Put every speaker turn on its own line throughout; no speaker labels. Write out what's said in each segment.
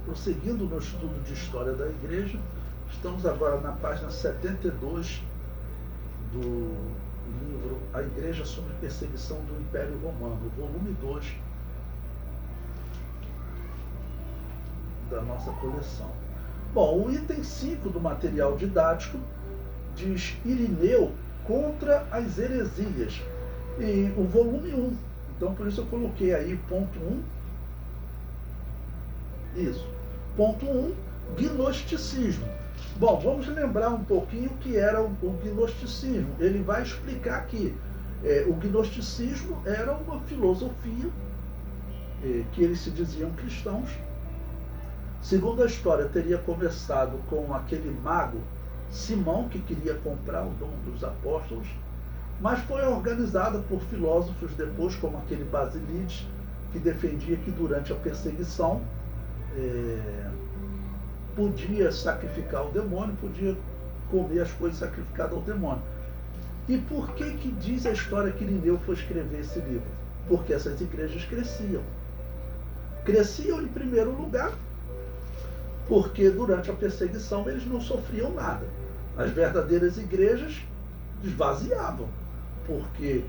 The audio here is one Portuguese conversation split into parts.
prosseguindo no estudo de história da igreja, estamos agora na página 72 do livro A Igreja sobre Perseguição do Império Romano, volume 2 da nossa coleção. Bom, o item 5 do material didático diz Irineu contra as heresias, e o volume 1. Então, por isso eu coloquei aí ponto 1. Isso. Ponto 1, gnosticismo. Bom, vamos lembrar um pouquinho o que era o gnosticismo. Ele vai explicar aqui. O gnosticismo era uma filosofia que eles se diziam cristãos. Segundo a história, teria começado com aquele mago Simão, que queria comprar o dom dos apóstolos, mas foi organizada por filósofos depois, como aquele Basílides, que defendia que durante a perseguição podia sacrificar o demônio, podia comer as coisas sacrificadas ao demônio. E por que diz a história que Irineu foi escrever esse livro? Porque essas igrejas cresciam. Cresciam em primeiro lugar porque durante a perseguição eles não sofriam nada. As verdadeiras igrejas esvaziavam, porque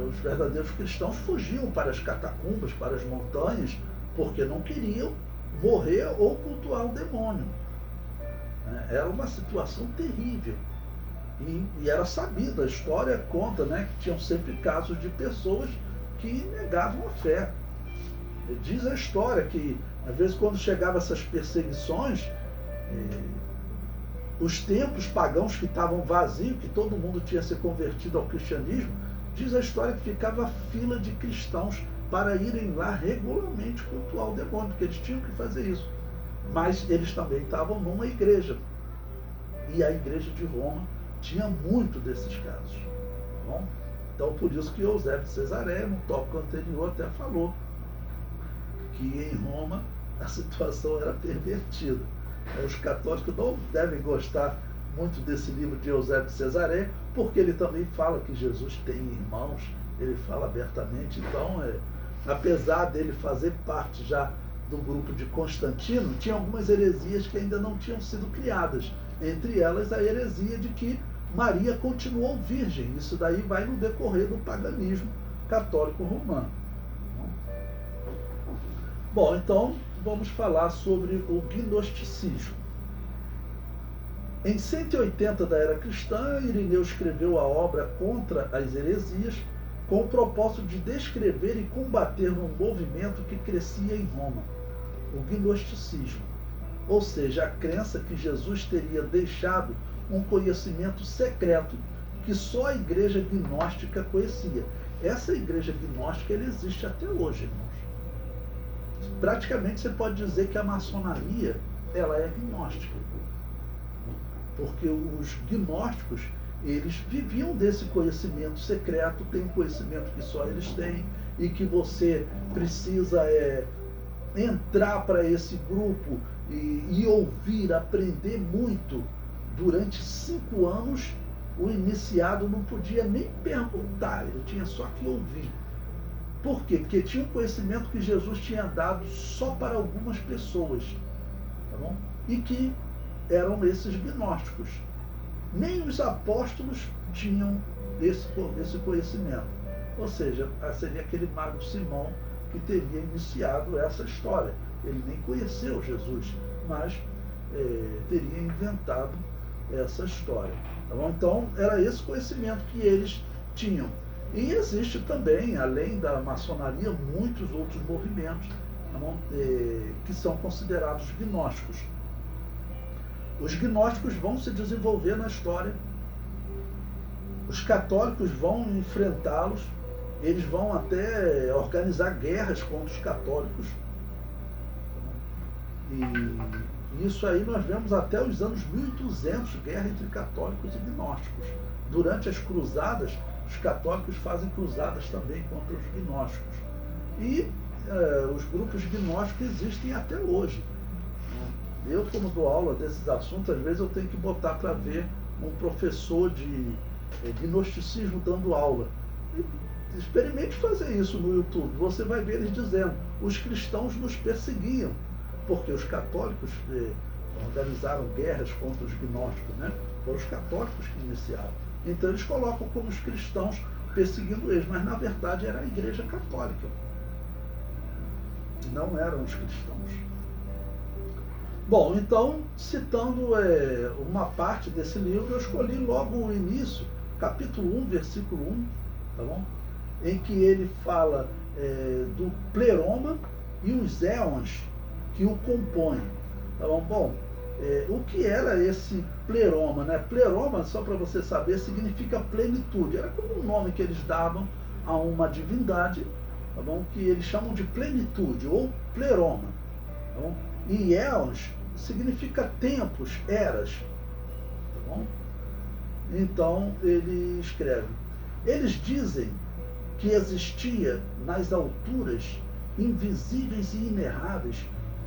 os verdadeiros cristãos fugiam para as catacumbas, para as montanhas, porque não queriam morrer ou cultuar o demônio. Era uma situação terrível. E era sabido, a história conta, que tinham sempre casos de pessoas que negavam a fé. Diz a história que, às vezes, quando chegavam essas perseguições, os templos pagãos que estavam vazios, que todo mundo tinha se convertido ao cristianismo, diz a história que ficava fila de cristãos para irem lá regularmente cultuar o demônio, porque eles tinham que fazer isso. Mas eles também estavam numa igreja. E a igreja de Roma tinha muito desses casos. Tá bom? Então, por isso que Eusébio de Cesareia, no tópico anterior, até falou que em Roma a situação era pervertida. Os católicos não devem gostar muito desse livro de Eusébio de Cesareia, porque ele também fala que Jesus tem irmãos, ele fala abertamente. Então, apesar dele fazer parte já do grupo de Constantino, tinha algumas heresias que ainda não tinham sido criadas. Entre elas, a heresia de que Maria continuou virgem. Isso daí vai no decorrer do paganismo católico romano. Bom, então vamos falar sobre o gnosticismo. Em 180 da era cristã, Irineu escreveu a obra Contra as Heresias, com o propósito de descrever e combater um movimento que crescia em Roma, o gnosticismo, ou seja, a crença que Jesus teria deixado um conhecimento secreto que só a igreja gnóstica conhecia. Essa igreja gnóstica ela existe até hoje, irmãos. Praticamente você pode dizer que a maçonaria ela é gnóstica, porque os gnósticos eles viviam desse conhecimento secreto, tem um conhecimento que só eles têm e que você precisa entrar para esse grupo e ouvir, aprender muito. Durante 5 anos o iniciado não podia nem perguntar, ele tinha só que ouvir. Por quê? Porque tinha um conhecimento que Jesus tinha dado só para algumas pessoas, tá bom? E que eram esses gnósticos. Nem os apóstolos tinham esse conhecimento. Ou seja, seria aquele mago Simão que teria iniciado essa história. Ele nem conheceu Jesus, mas teria inventado essa história. Tá bom? Então, era esse conhecimento que eles tinham. E existe também, além da maçonaria, muitos outros movimentos que são considerados gnósticos. Os gnósticos vão se desenvolver na história, os católicos vão enfrentá-los, eles vão até organizar guerras contra os católicos. E isso aí nós vemos até os anos 1200, guerra entre católicos e gnósticos. Durante as cruzadas, os católicos fazem cruzadas também contra os gnósticos. E os grupos gnósticos existem até hoje. Eu, como dou aula desses assuntos, às vezes eu tenho que botar para ver um professor de gnosticismo dando aula. E experimente fazer isso no YouTube. Você vai ver eles dizendo: os cristãos nos perseguiam, porque os católicos organizaram guerras contra os gnósticos, né? Foram os católicos que iniciaram. Então eles colocam como os cristãos perseguindo eles, mas na verdade era a Igreja Católica, não eram os cristãos. Bom, então, citando uma parte desse livro, eu escolhi logo o início, capítulo 1, versículo 1, tá bom? Em que ele fala do pleroma e os éons que o compõem. Tá bom? Bom, o que era esse pleroma, né? Pleroma, só para você saber, significa plenitude. Era como um nome que eles davam a uma divindade, tá bom? Que eles chamam de plenitude, ou pleroma. Tá bom? E éons significa tempos, eras. Tá bom? Então, ele escreve. Eles dizem que existia nas alturas, invisíveis e inerráveis,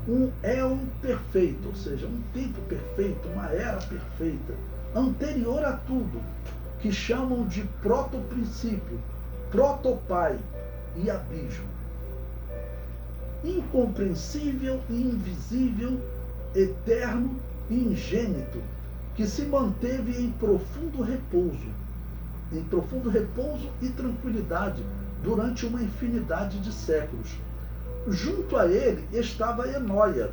um éon perfeito, ou seja, um tempo perfeito, uma era perfeita, anterior a tudo, que chamam de protoprincípio, protopai e abismo. Incompreensível e invisível, eterno e ingênito, que se manteve em profundo repouso e tranquilidade durante uma infinidade de séculos. Junto a ele estava a Enóia,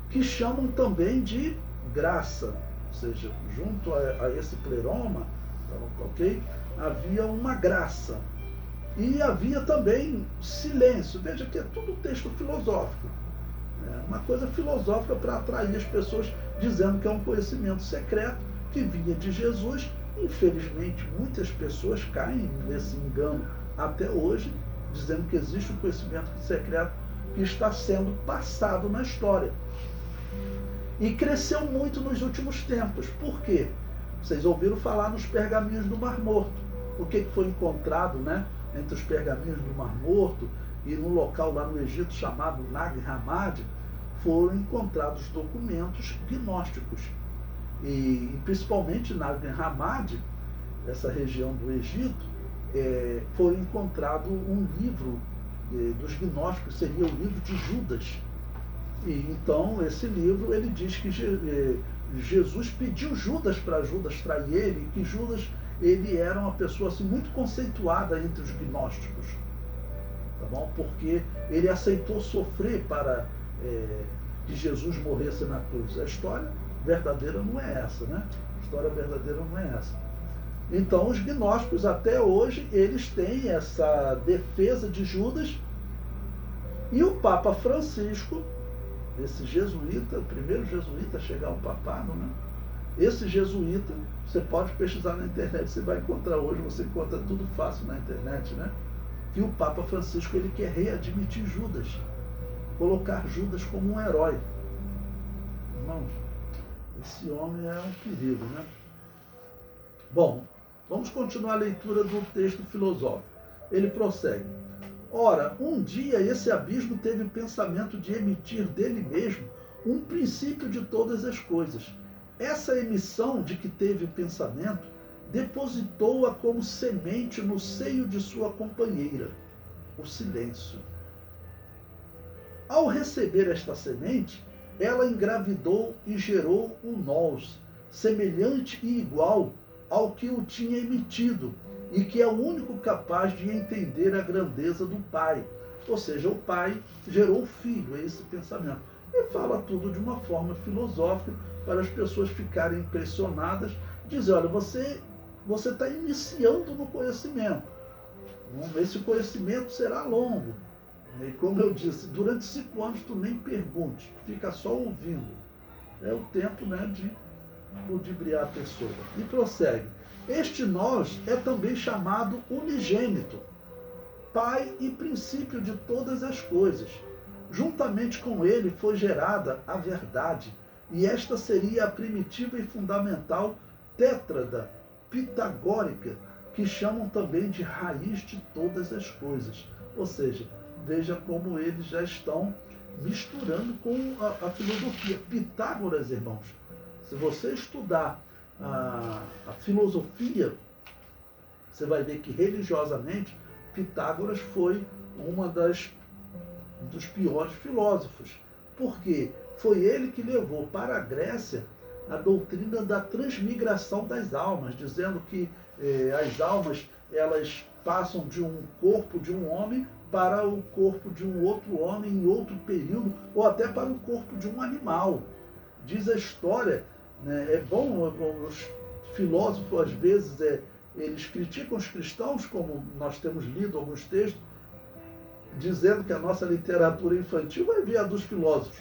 que chamam também de graça, ou seja, junto a esse pleroma, ok? Havia uma graça. E havia também silêncio. Veja que é tudo texto filosófico. É uma coisa filosófica para atrair as pessoas, dizendo que é um conhecimento secreto que vinha de Jesus. Infelizmente, muitas pessoas caem nesse engano até hoje, dizendo que existe um conhecimento secreto que está sendo passado na história. E cresceu muito nos últimos tempos. Por quê? Vocês ouviram falar nos pergaminhos do Mar Morto. O que foi encontrado, né, entre os pergaminhos do Mar Morto e no local lá no Egito chamado Nag Hammadi, foram encontrados documentos gnósticos. E principalmente Nag Hammadi, essa região do Egito, foi encontrado um livro dos gnósticos, seria o livro de Judas. E então esse livro ele diz que Jesus pediu Judas para Judas trair ele, e que Judas ele era uma pessoa assim, muito conceituada entre os gnósticos, tá bom? Porque ele aceitou sofrer para que Jesus morresse na cruz. A história verdadeira não é essa, né? A história verdadeira não é essa. Então, os gnósticos, até hoje, eles têm essa defesa de Judas, e o Papa Francisco, esse jesuíta, o primeiro jesuíta a chegar ao papado, né? Esse jesuíta, você pode pesquisar na internet, você vai encontrar hoje, você encontra tudo fácil na internet, né? Que o Papa Francisco, ele quer readmitir Judas, colocar Judas como um herói. Irmãos, esse homem é um perigo, né? Bom, vamos continuar a leitura do texto filosófico. Ele prossegue. Ora, um dia esse abismo teve o pensamento de emitir dele mesmo um princípio de todas as coisas. Essa emissão de que teve pensamento depositou-a como semente no seio de sua companheira, o silêncio. Ao receber esta semente, ela engravidou e gerou um nous, semelhante e igual ao que o tinha emitido, e que é o único capaz de entender a grandeza do Pai. Ou seja, o Pai gerou o Filho, é esse pensamento. E fala tudo de uma forma filosófica, para as pessoas ficarem impressionadas, dizer, olha, você está iniciando no conhecimento. Esse conhecimento será longo. E como eu disse, durante 5 anos tu nem pergunte, fica só ouvindo. É o tempo, né, de ludibriar a pessoa. E prossegue. Este nós é também chamado unigênito, Pai e princípio de todas as coisas. Juntamente com ele foi gerada a verdade, e esta seria a primitiva e fundamental tétrada pitagórica, que chamam também de raiz de todas as coisas. Ou seja, veja como eles já estão misturando com a filosofia. Pitágoras, irmãos, se você estudar a filosofia, você vai ver que religiosamente Pitágoras foi dos piores filósofos, Porque foi ele que levou para a Grécia a doutrina da transmigração das almas, dizendo que as almas elas passam de um corpo de um homem para o corpo de um outro homem em outro período, ou até para o corpo de um animal. Diz a história, né, é bom, os filósofos às vezes eles criticam os cristãos, como nós temos lido alguns textos, dizendo que a nossa literatura infantil vai vir a dos filósofos.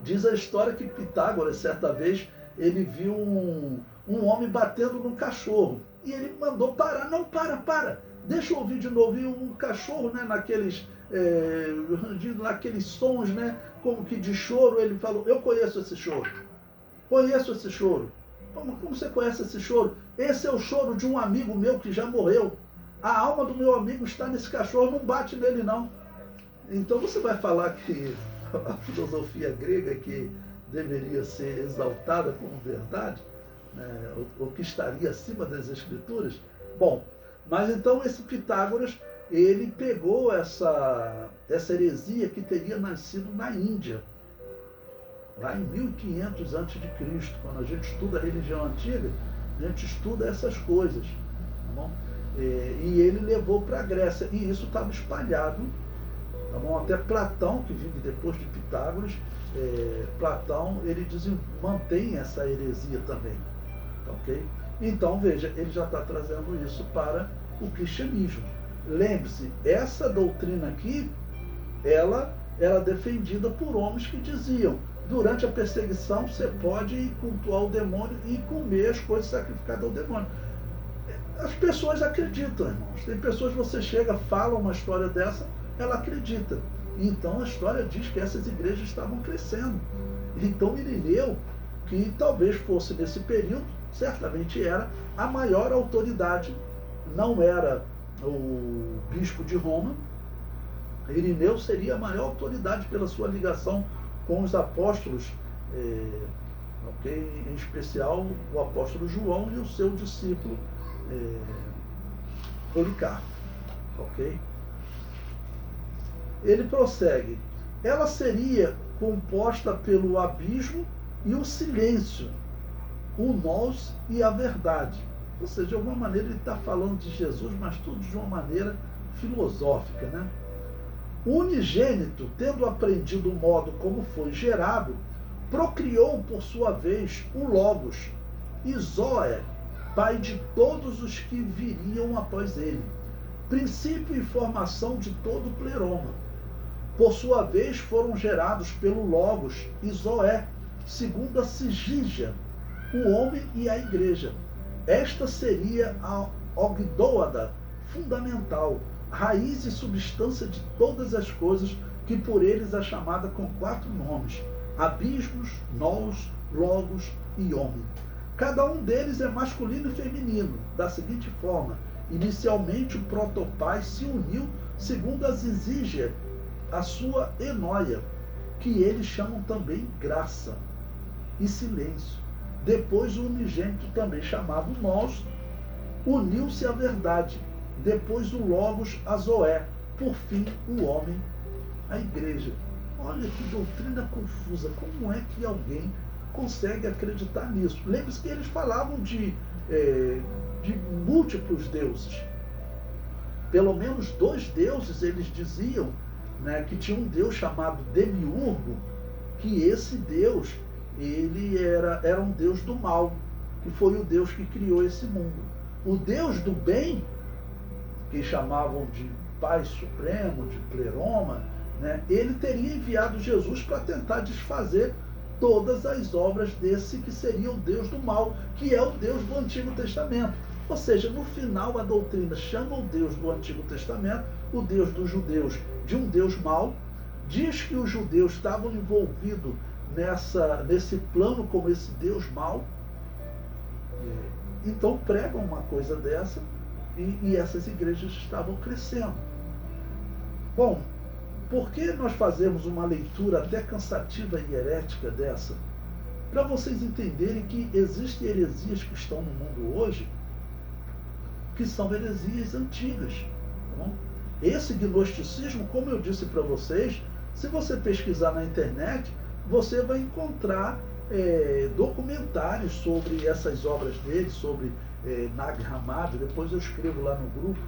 Diz a história que Pitágoras, certa vez, ele viu um homem batendo num cachorro. E ele mandou parar. Não, para. Deixa eu ouvir de novo. E um cachorro, né, naqueles sons, né, como que de choro, ele falou, eu conheço esse choro. Conheço esse choro. Como você conhece esse choro? Esse é o choro de um amigo meu que já morreu. A alma do meu amigo está nesse cachorro, não bate nele não. Então você vai falar que a filosofia grega que deveria ser exaltada como verdade, né, o que estaria acima das escrituras? Bom, mas então esse Pitágoras, ele pegou essa heresia que teria nascido na Índia, lá em 1500 a.C. Quando a gente estuda a religião antiga, a gente estuda essas coisas, tá bom? E ele levou para a Grécia, e isso estava espalhado, tá bom? Até Platão, que vive depois de Pitágoras, Platão, ele mantém essa heresia também, tá ok? Então, veja, ele já está trazendo isso para o cristianismo. Lembre-se, essa doutrina aqui, ela era defendida por homens que diziam, durante a perseguição você pode cultuar o demônio e comer as coisas sacrificadas ao demônio. As pessoas acreditam, irmãos. Tem pessoas que você chega, fala uma história dessa, ela acredita. Então a história diz que essas igrejas estavam crescendo. Então Irineu, que talvez fosse nesse período, certamente era a maior autoridade, não era o bispo de Roma. Irineu seria a maior autoridade pela sua ligação com os apóstolos, em especial o apóstolo João e o seu discípulo Policarpo. Ok? Ele prossegue. Ela seria composta pelo abismo e o silêncio, o nós e a verdade. Ou seja, de alguma maneira ele está falando de Jesus, mas tudo de uma maneira filosófica, né? O unigênito, tendo aprendido o modo como foi gerado, procriou por sua vez o Logos, e Zoé, pai de todos os que viriam após ele, princípio e formação de todo o pleroma. Por sua vez foram gerados pelo Logos e Zoé, segundo a Sigígia, o homem e a igreja. Esta seria a Ogdóada fundamental, raiz e substância de todas as coisas, que por eles é chamada com 4 nomes: abismos, nós, logos e homem. Cada um deles é masculino e feminino, da seguinte forma: inicialmente o protopai se uniu segundo a Zizígia, a sua enóia, que eles chamam também graça e silêncio. Depois o unigênito, também chamado nós, uniu-se à verdade. Depois o Logos a Zoé, por fim o homem, a igreja. Olha que doutrina confusa, como é que alguém consegue acreditar nisso? Lembre-se que eles falavam de múltiplos deuses. Pelo menos 2 deuses eles diziam, né, que tinha um deus chamado Demiurgo, que esse deus, ele era um deus do mal, que foi o deus que criou esse mundo. O deus do bem, que chamavam de Pai Supremo, de Pleroma, né, ele teria enviado Jesus para tentar desfazer todas as obras desse que seria o Deus do mal, que é o Deus do Antigo Testamento. Ou seja, no final a doutrina chama o Deus do Antigo Testamento, o Deus dos judeus, de um Deus mau, diz que os judeus estavam envolvidos nesse plano como esse Deus mau, então pregam uma coisa dessa, e essas igrejas estavam crescendo. Bom, por que nós fazemos uma leitura até cansativa e herética dessa? Para vocês entenderem que existem heresias que estão no mundo hoje, que são heresias antigas. Tá bom? Esse gnosticismo, como eu disse para vocês, Se você pesquisar na internet, você vai encontrar documentários sobre essas obras dele, sobre Nag Hammadi. Depois eu escrevo lá no grupo,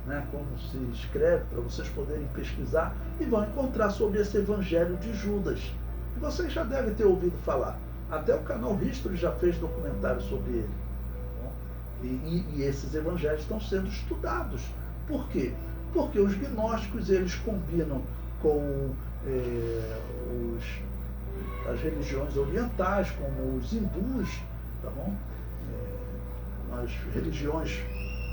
né, como se escreve, para vocês poderem pesquisar, e vão encontrar sobre esse Evangelho de Judas. Vocês já devem ter ouvido falar. Até o canal History já fez documentário sobre ele. E esses evangelhos estão sendo estudados. Por quê? Porque os gnósticos, eles combinam com as religiões orientais, como os hindus, tá bom? As religiões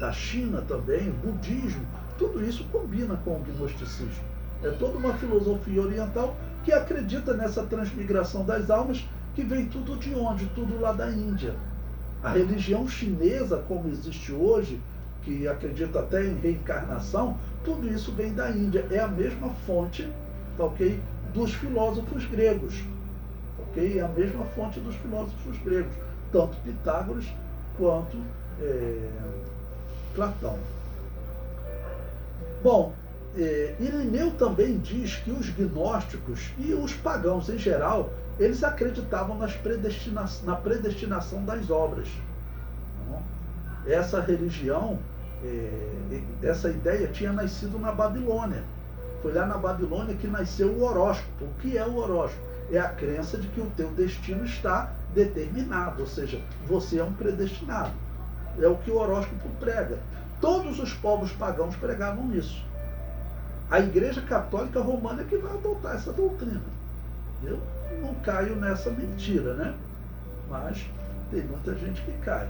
da China também, o budismo, tudo isso combina com o gnosticismo. É toda uma filosofia oriental que acredita nessa transmigração das almas, que vem tudo de onde? Tudo lá da Índia. A religião chinesa, como existe hoje, que acredita até em reencarnação, tudo isso vem da Índia. É a mesma fonte, tá, ok, dos filósofos gregos. Ok? É a mesma fonte dos filósofos gregos, tanto Pitágoras quanto Platão. Bom, Irineu também diz que os gnósticos e os pagãos em geral, eles acreditavam na predestinação das obras. Essa religião, essa ideia tinha nascido na Babilônia. Foi lá na Babilônia que nasceu o horóscopo. O que é o horóscopo? É a crença de que o teu destino está determinado, ou seja, você é um predestinado. É o que o horóscopo prega. Todos os povos pagãos pregavam isso. A Igreja Católica Romana é que vai adotar essa doutrina. Eu não caio nessa mentira, né? Mas tem muita gente que cai.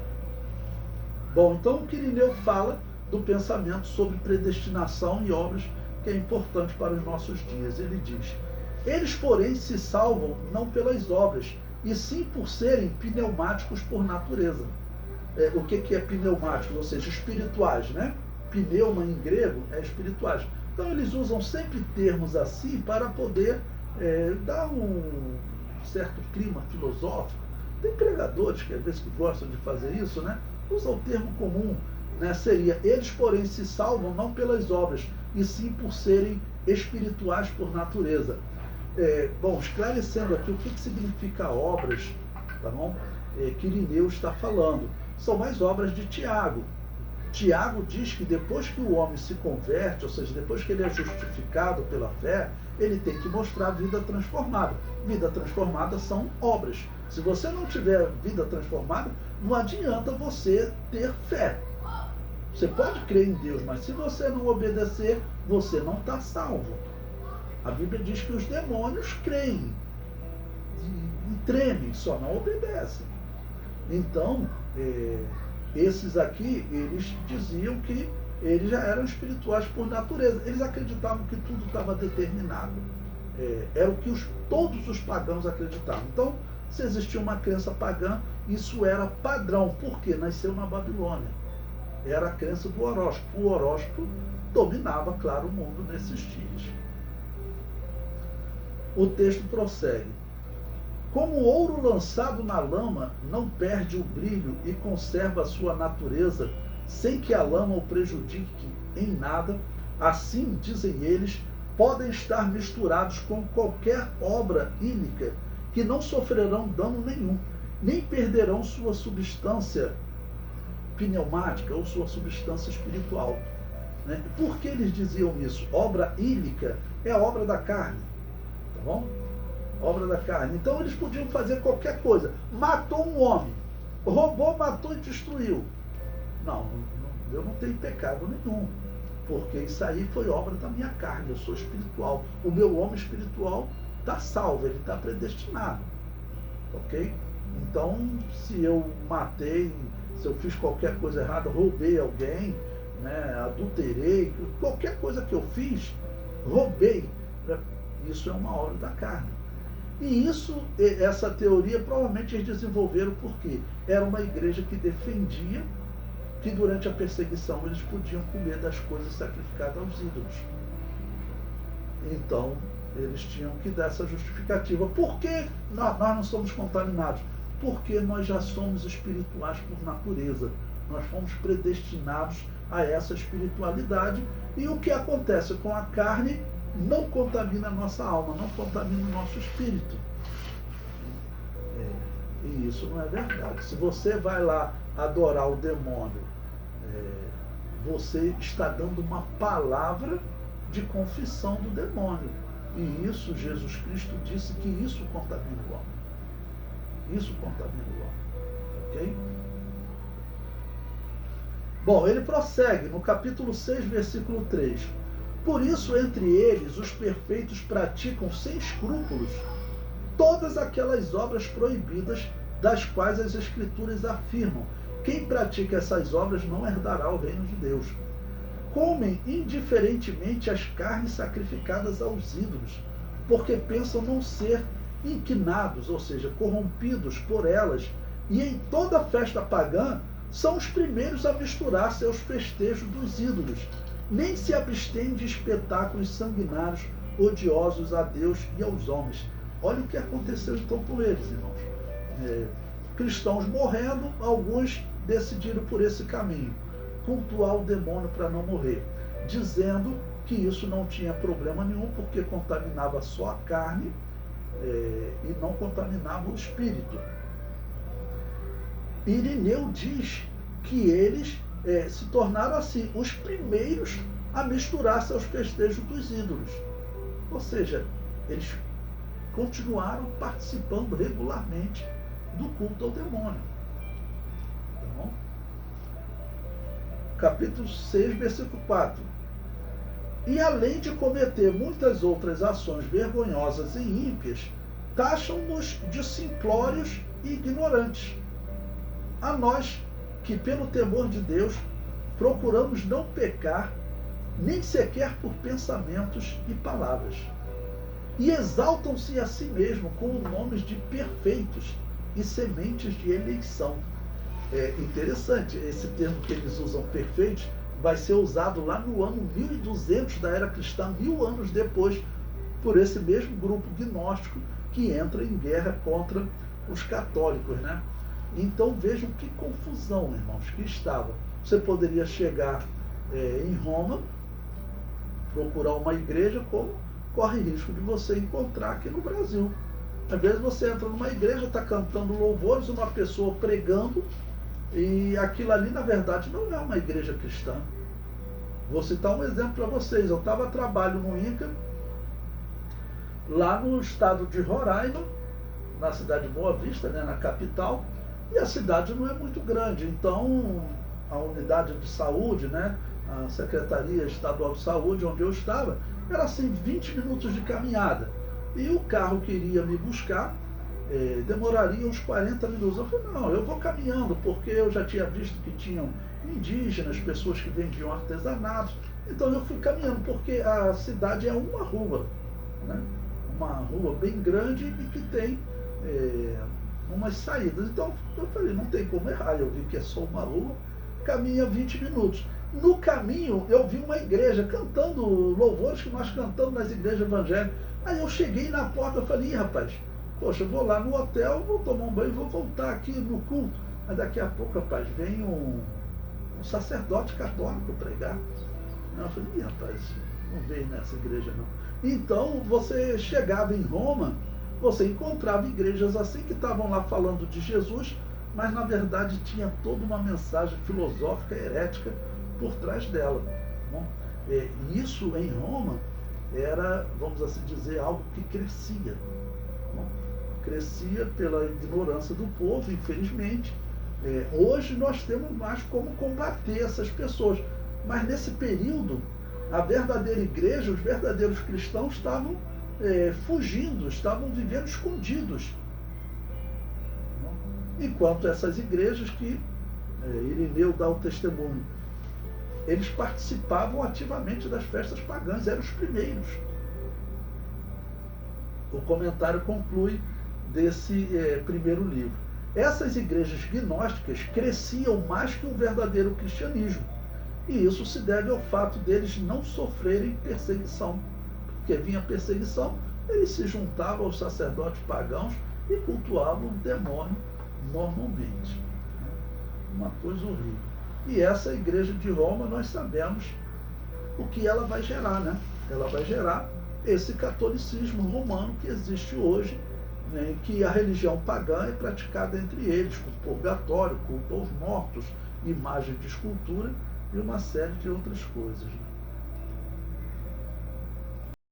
Bom, então o Irineu fala do pensamento sobre predestinação e obras, que é importante para os nossos dias. Ele diz: eles, porém, se salvam não pelas obras, e sim por serem pneumáticos por natureza. O que é pneumáticos? Ou seja, espirituais, né? Pneuma em grego é espirituais. Então eles usam sempre termos assim para poder dar um certo clima filosófico. Tem pregadores que às vezes que gostam de fazer isso, né? Usam o termo comum, né? Seria: eles, porém, se salvam não pelas obras, e sim por serem espirituais por natureza. Bom, esclarecendo aqui o que significa obras, tá bom? Que Irineu está falando. São as obras de Tiago. Tiago diz que depois que o homem se converte, ou seja, depois que ele é justificado pela fé, ele tem que mostrar vida transformada. Vida transformada são obras. Se você não tiver vida transformada, não adianta você ter fé. Você pode crer em Deus, mas se você não obedecer, você não está salvo. A Bíblia diz que os demônios creem e tremem, só não obedecem. Então, esses aqui, eles diziam que eles já eram espirituais por natureza. Eles acreditavam que tudo estava determinado. Era o que todos os pagãos acreditavam. Então, se existia uma crença pagã, isso era padrão, porque nasceu na Babilônia. Era a crença do horóscopo. O horóscopo dominava, claro, o mundo nesses dias. O texto prossegue: como o ouro lançado na lama não perde o brilho e conserva a sua natureza, sem que a lama o prejudique em nada, assim, dizem eles, podem estar misturados com qualquer obra ínica, que não sofrerão dano nenhum, nem perderão sua substância pneumática ou sua substância espiritual. Né? Por que eles diziam isso? Obra ílica é a obra da carne, tá bom? Obra da carne. Então eles podiam fazer qualquer coisa. Matou um homem, roubou, matou e destruiu. Não, eu não tenho pecado nenhum, porque isso aí foi obra da minha carne. Eu sou espiritual. O meu homem espiritual está salvo, ele está predestinado. Ok? Então, se eu matei, se eu fiz qualquer coisa errada, roubei alguém, né, adulterei, qualquer coisa que eu fiz, roubei, isso é uma obra da carne. E essa teoria provavelmente eles desenvolveram porque era uma igreja que defendia que durante a perseguição eles podiam comer das coisas sacrificadas aos ídolos. Então, eles tinham que dar essa justificativa. Por que nós não somos contaminados? Porque nós já somos espirituais por natureza. Nós fomos predestinados a essa espiritualidade. E o que acontece com a carne não contamina a nossa alma, não contamina o nosso espírito. E isso não é verdade. Se você vai lá adorar o demônio, você está dando uma palavra de confissão do demônio. E isso, Jesus Cristo disse que isso contamina o homem. Isso contamina o homem. Ok? Bom, ele prossegue no capítulo 6, versículo 3. Por isso, entre eles, os perfeitos praticam sem escrúpulos todas aquelas obras proibidas, das quais as Escrituras afirmam: quem pratica essas obras não herdará o reino de Deus. Comem indiferentemente as carnes sacrificadas aos ídolos, porque pensam não ser inquinados, ou seja, corrompidos por elas, e em toda festa pagã são os primeiros a misturar-se aos festejos dos ídolos. Nem se abstêm de espetáculos sanguinários, odiosos a Deus e aos homens. Olha o que aconteceu então com eles, irmãos. Cristãos morrendo, alguns decidiram por esse caminho, cultuar o demônio para não morrer, dizendo que isso não tinha problema nenhum, porque contaminava só a carne e não contaminava o espírito. Irineu diz que eles se tornaram assim os primeiros a misturar-se aos festejos dos ídolos. Ou seja, eles continuaram participando regularmente do culto ao demônio. Tá bom? Capítulo 6, versículo 4. E além de cometer muitas outras ações vergonhosas e ímpias, taxam-nos de simplórios e ignorantes. A nós, que pelo temor de Deus procuramos não pecar, nem sequer por pensamentos e palavras. E exaltam-se a si mesmos com nomes de perfeitos e sementes de eleição. É interessante, esse termo que eles usam, perfeitos, vai ser usado lá no ano 1200 da era cristã, 1000 anos depois, por esse mesmo grupo gnóstico que entra em guerra contra os católicos, né? Então vejam que confusão, irmãos, que estava. Você poderia chegar em Roma, procurar uma igreja, como corre risco de você encontrar aqui no Brasil. Às vezes você entra numa igreja, está cantando louvores, uma pessoa pregando, e aquilo ali, na verdade, não é uma igreja cristã. Vou citar um exemplo para vocês. Eu estava a trabalho no INCA, lá no estado de Roraima, na cidade de Boa Vista, né, na capital, e a cidade não é muito grande. Então, a unidade de saúde, né, a Secretaria Estadual de Saúde, onde eu estava, era assim, 20 minutos de caminhada. E o carro que iria me buscar demoraria uns 40 minutos. Eu falei, não, eu vou caminhando, porque eu já tinha visto que tinham indígenas, pessoas que vendiam artesanatos. Então eu fui caminhando, porque a cidade é uma rua, né? Uma rua bem grande e que tem umas saídas. Então eu falei, não tem como errar, eu vi que é só uma rua, caminha 20 minutos. No caminho eu vi uma igreja cantando louvores que nós cantamos nas igrejas evangélicas. Aí eu cheguei na porta, eu falei, rapaz, poxa, eu vou lá no hotel, vou tomar um banho, vou voltar aqui no culto. Mas daqui a pouco, rapaz, vem um sacerdote católico pregar. Eu falei, rapaz, não veio nessa igreja não. Então, você chegava em Roma, você encontrava igrejas assim que estavam lá falando de Jesus, mas na verdade tinha toda uma mensagem filosófica, herética por trás dela. Bom, isso em Roma era, vamos assim dizer, algo que crescia. Bom, crescia pela ignorância do povo, infelizmente. Hoje nós temos mais como combater essas pessoas, mas nesse período a verdadeira igreja, os verdadeiros cristãos estavam fugindo, estavam vivendo escondidos. Enquanto essas igrejas que Irineu dá o testemunho, eles participavam ativamente das festas pagãs, eram os primeiros. O comentário conclui desse primeiro livro. Essas igrejas gnósticas cresciam mais que o verdadeiro cristianismo. E isso se deve ao fato deles não sofrerem perseguição. Porque vinha perseguição, eles se juntavam aos sacerdotes pagãos e cultuavam o demônio normalmente. Uma coisa horrível. E essa igreja de Roma, nós sabemos o que ela vai gerar, né? Ela vai gerar esse catolicismo romano que existe hoje, né, em que a religião pagã é praticada entre eles, com purgatório, culto aos mortos, imagem de escultura e uma série de outras coisas.